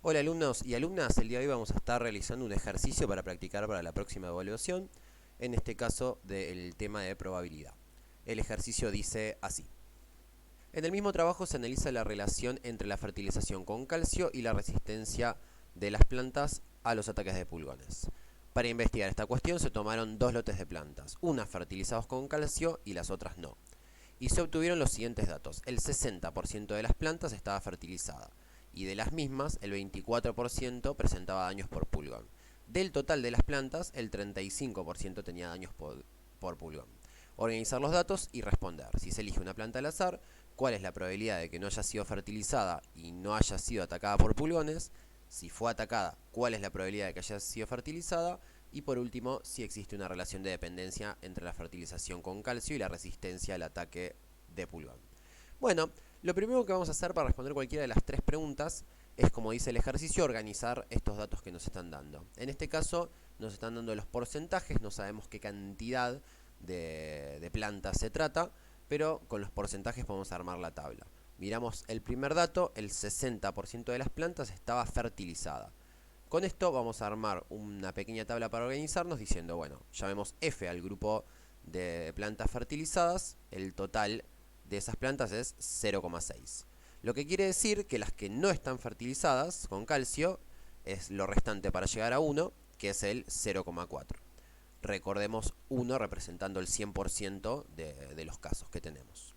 Hola alumnos y alumnas, el día de hoy vamos a estar realizando un ejercicio para practicar para la próxima evaluación, en este caso del tema de probabilidad. El ejercicio dice así. En el mismo trabajo se analiza la relación entre la fertilización con calcio y la resistencia de las plantas a los ataques de pulgones. Para investigar esta cuestión se tomaron dos lotes de plantas, unas fertilizadas con calcio y las otras no. Y se obtuvieron los siguientes datos. El 60% de las plantas estaba fertilizada y de las mismas el 24% presentaba daños por pulgón. Del total de las plantas el 35% tenía daños por pulgón. Organizar los datos y responder. Si se elige una planta al azar, ¿cuál es la probabilidad de que no haya sido fertilizada y no haya sido atacada por pulgones? Si fue atacada, ¿cuál es la probabilidad de que haya sido fertilizada? Y por último, si existe una relación de dependencia entre la fertilización con calcio y la resistencia al ataque de pulgón. Bueno, lo primero que vamos a hacer para responder cualquiera de las tres preguntas es, como dice el ejercicio, organizar estos datos que nos están dando. En este caso nos están dando los porcentajes, no sabemos qué cantidad de plantas se trata, pero con los porcentajes podemos armar la tabla. Miramos el primer dato, el 60% de las plantas estaba fertilizada. Con esto vamos a armar una pequeña tabla para organizarnos diciendo, bueno, llamemos F al grupo de plantas fertilizadas, el total de esas plantas es 0,6. Lo que quiere decir que las que no están fertilizadas con calcio es lo restante para llegar a 1, que es el 0,4. Recordemos 1 representando el 100% de los casos que tenemos.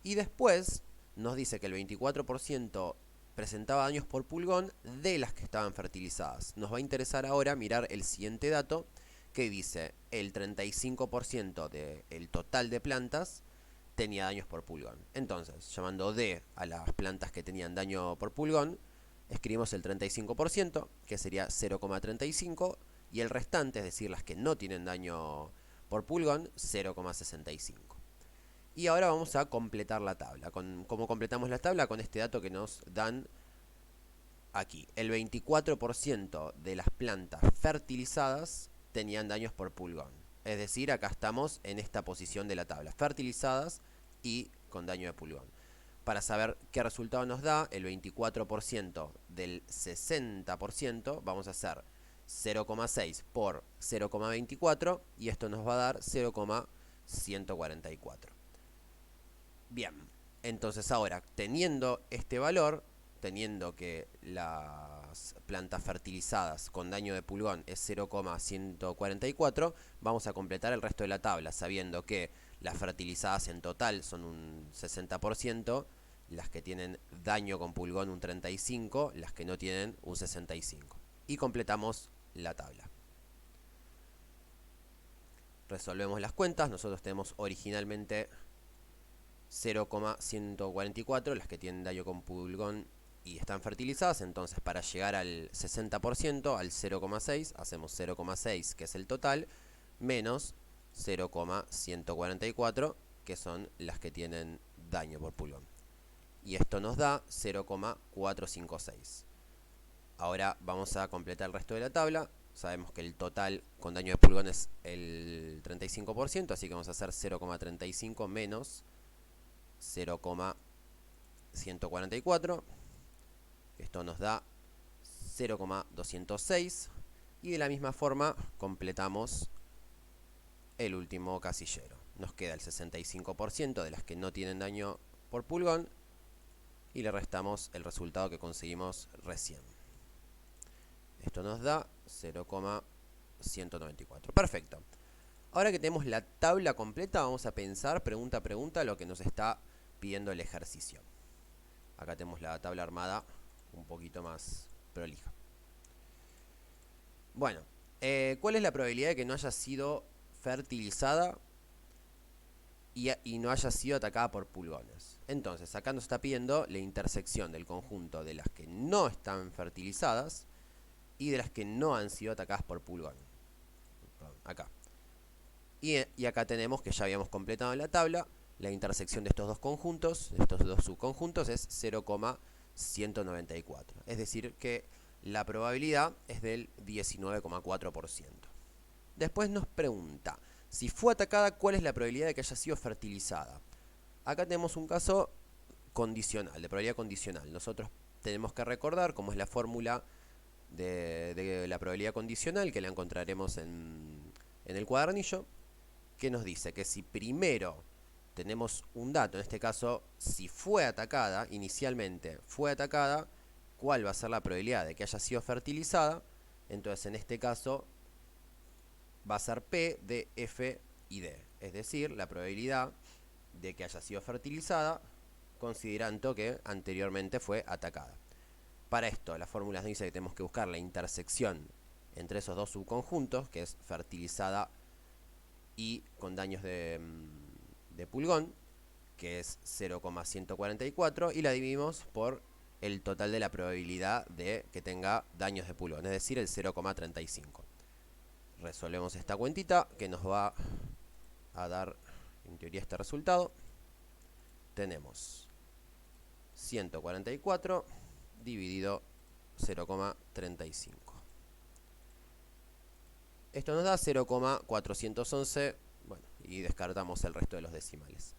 Y después nos dice que el 24% presentaba daños por pulgón de las que estaban fertilizadas. Nos va a interesar ahora mirar el siguiente dato que dice el 35% del total de plantas tenía daños por pulgón. Entonces, llamando D a las plantas que tenían daño por pulgón, escribimos el 35%, que sería 0,35, y el restante, es decir, las que no tienen daño por pulgón, 0,65. Y ahora vamos a completar la tabla. ¿Cómo completamos la tabla? Con este dato que nos dan aquí. El 24% de las plantas fertilizadas tenían daños por pulgón. Es decir, acá estamos en esta posición de la tabla. Fertilizadas y con daño de pulgón. Para saber qué resultado nos da, el 24% del 60%, vamos a hacer 0,6 por 0,24 y esto nos va a dar 0,144. Bien, entonces ahora, teniendo este valor, teniendo que las plantas fertilizadas con daño de pulgón es 0,144, vamos a completar el resto de la tabla, sabiendo que las fertilizadas en total son un 60%, las que tienen daño con pulgón un 35%, las que no tienen un 65%. Y completamos la tabla. Resolvemos las cuentas, nosotros tenemos originalmente 0,144, las que tienen daño con pulgón y están fertilizadas. Entonces, para llegar al 60%, al 0,6, hacemos 0,6, que es el total, menos 0,144, que son las que tienen daño por pulgón. Y esto nos da 0,456. Ahora vamos a completar el resto de la tabla. Sabemos que el total con daño de pulgón es el 35%, así que vamos a hacer 0,35 menos 0,144. Esto nos da 0,206. Y de la misma forma completamos el último casillero. Nos queda el 65% de las que no tienen daño por pulgón y le restamos el resultado que conseguimos recién. Esto nos da 0,194. Perfecto. Ahora que tenemos la tabla completa, vamos a pensar pregunta a pregunta lo que nos está pidiendo el ejercicio. Acá tenemos la tabla armada un poquito más prolija. Bueno, ¿cuál es la probabilidad de que no haya sido fertilizada y no haya sido atacada por pulgones? Entonces, acá nos está pidiendo la intersección del conjunto de las que no están fertilizadas y de las que no han sido atacadas por pulgón. Acá. Y acá tenemos que ya habíamos completado la tabla. La intersección de estos dos conjuntos, de estos dos subconjuntos, es 0,194. Es decir, que la probabilidad es del 19,4%. Después nos pregunta, si fue atacada, ¿cuál es la probabilidad de que haya sido fertilizada? Acá tenemos un caso condicional, de probabilidad condicional. Nosotros tenemos que recordar cómo es la fórmula de la probabilidad condicional, que la encontraremos en el cuadernillo, que nos dice que si primero tenemos un dato, en este caso, si fue atacada, inicialmente fue atacada, ¿cuál va a ser la probabilidad de que haya sido fertilizada? Entonces, en este caso, va a ser P de F y D. Es decir, la probabilidad de que haya sido fertilizada considerando que anteriormente fue atacada. Para esto, la fórmula nos dice que tenemos que buscar la intersección entre esos dos subconjuntos, que es fertilizada y con daños de pulgón, que es 0,144, y la dividimos por el total de la probabilidad de que tenga daños de pulgón, es decir, el 0,35. Resolvemos esta cuentita que nos va a dar, en teoría, este resultado. Tenemos 144 dividido 0,35. Esto nos da 0,411, bueno, y descartamos el resto de los decimales.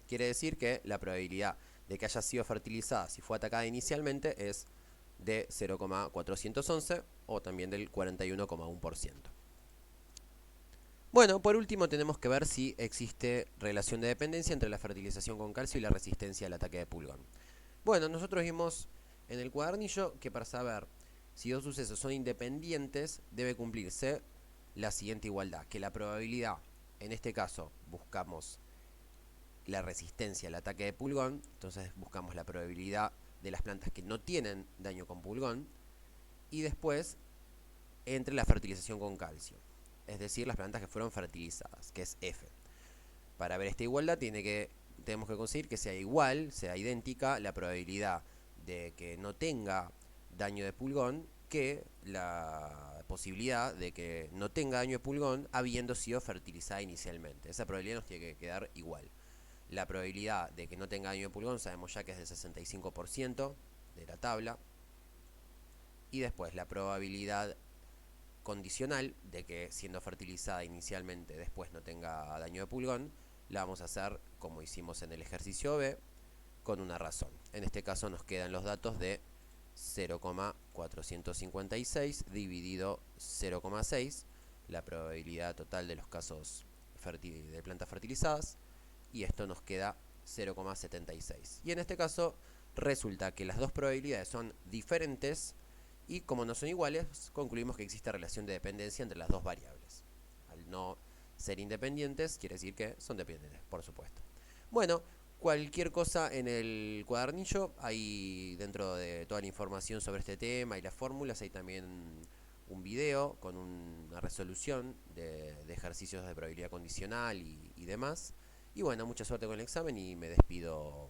Quiere decir que la probabilidad de que haya sido fertilizada si fue atacada inicialmente es de 0,411 o también del 41,1%. Bueno, por último tenemos que ver si existe relación de dependencia entre la fertilización con calcio y la resistencia al ataque de pulgón. Bueno, nosotros vimos en el cuadernillo que para saber si dos sucesos son independientes debe cumplirse la siguiente igualdad, que la probabilidad, en este caso buscamos la resistencia al ataque de pulgón, entonces buscamos la probabilidad de las plantas que no tienen daño con pulgón, y después entre la fertilización con calcio, es decir, las plantas que fueron fertilizadas, que es F. Para ver esta igualdad tenemos que conseguir que sea igual, sea idéntica la probabilidad de que no tenga daño de pulgón que la posibilidad de que no tenga daño de pulgón habiendo sido fertilizada inicialmente. Esa probabilidad nos tiene que quedar igual. La probabilidad de que no tenga daño de pulgón sabemos ya que es del 65% de la tabla. Y después la probabilidad condicional de que siendo fertilizada inicialmente después no tenga daño de pulgón, la vamos a hacer como hicimos en el ejercicio B, con una razón. En este caso nos quedan los datos de 0,456 dividido 0,6, la probabilidad total de los casos de plantas fertilizadas, y esto nos queda 0,76. Y en este caso resulta que las dos probabilidades son diferentes y como no son iguales, concluimos que existe relación de dependencia entre las dos variables. Al no ser independientes, quiere decir que son dependientes, por supuesto. Bueno, cualquier cosa en el cuadernillo, hay dentro de toda la información sobre este tema y las fórmulas, hay también un video con una resolución de ejercicios de probabilidad condicional y demás. Y bueno, mucha suerte con el examen y me despido